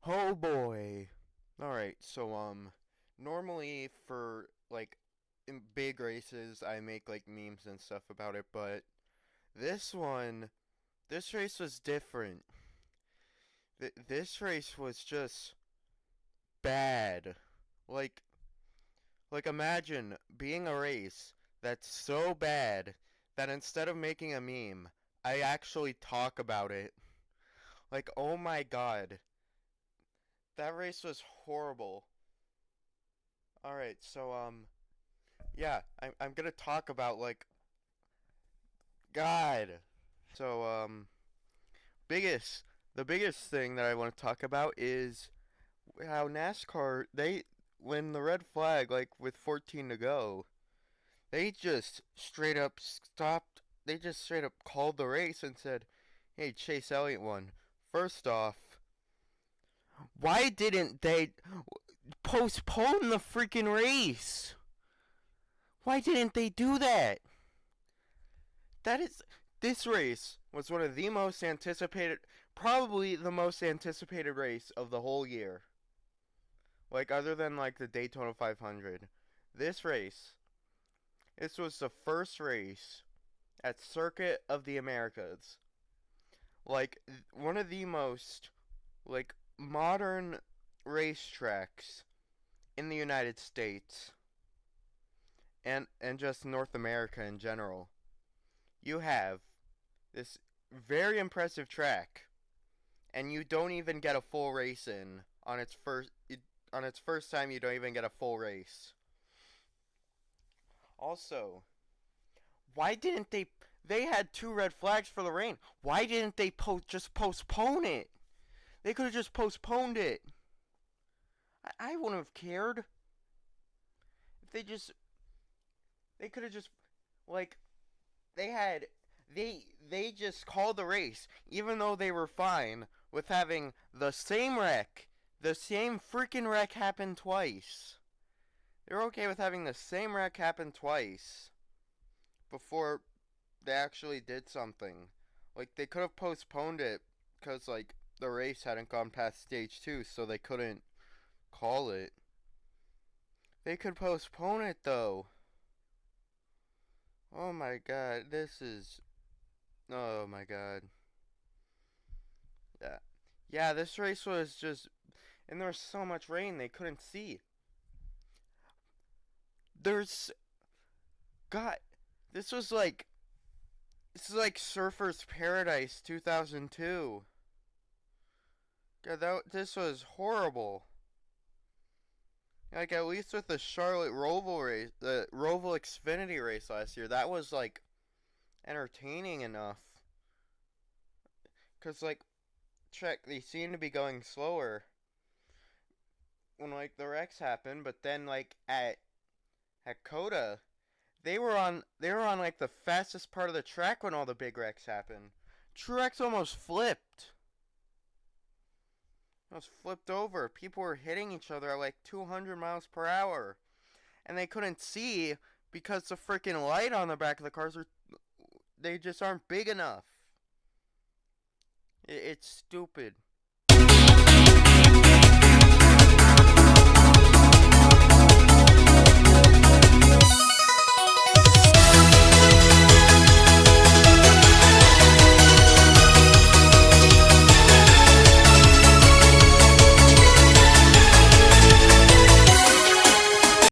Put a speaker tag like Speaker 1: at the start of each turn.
Speaker 1: Oh boy. Alright, so normally for like in big races I make like memes and stuff about it, but this one this race was different. This race was just bad. Like like imagine being a race that's so bad that instead of making a meme, I actually talk about it. Like oh my god. That race was horrible. Alright, so yeah, I'm gonna talk about like God. So biggest the biggest thing that I want to talk about is how NASCAR when the red flag like with 14 to go, they just straight up stopped. They just straight up called the race and said, "Hey, Chase Elliott won." First off, why didn't they postpone the freaking race? Why didn't they do that? That is this race was one of the most anticipated, probably the most anticipated race of the whole year. Like other than like the Daytona 500. This race, this was the first race at Circuit of the Americas. Like one of the most like modern racetracks in the United States and just North America in general. You have this very impressive track and you don't even get a full race in on its first time. You don't even get a full race. Also, why didn't they had two red flags for the rain? Why didn't they just postpone it? They could have just postponed it. I wouldn't have cared if they could have just like they had they just called the race even though they were fine with having the same wreck, the same freaking wreck happen twice. They're okay with having the same wreck happen twice before they actually did something. Like they could have postponed it because like the race hadn't gone past stage 2, so they couldn't call it. They could postpone it though. Oh my god, this is oh my god. Yeah. Yeah, this race was just and there was so much rain they couldn't see. There's God, this was like this is like Surfer's Paradise 2002. God, this was horrible. Like at least with the Charlotte Roval race, the Roval Xfinity race last year, that was like entertaining enough. Cause like, check, they seem to be going slower when like the wrecks happen, but then like at COTA, they were on like the fastest part of the track when all the big wrecks happen. Truex almost flipped. Almost flipped over. People were hitting each other at like 200 miles per hour. And they couldn't see because the freaking light on the back of the cars they just aren't big enough. It's stupid.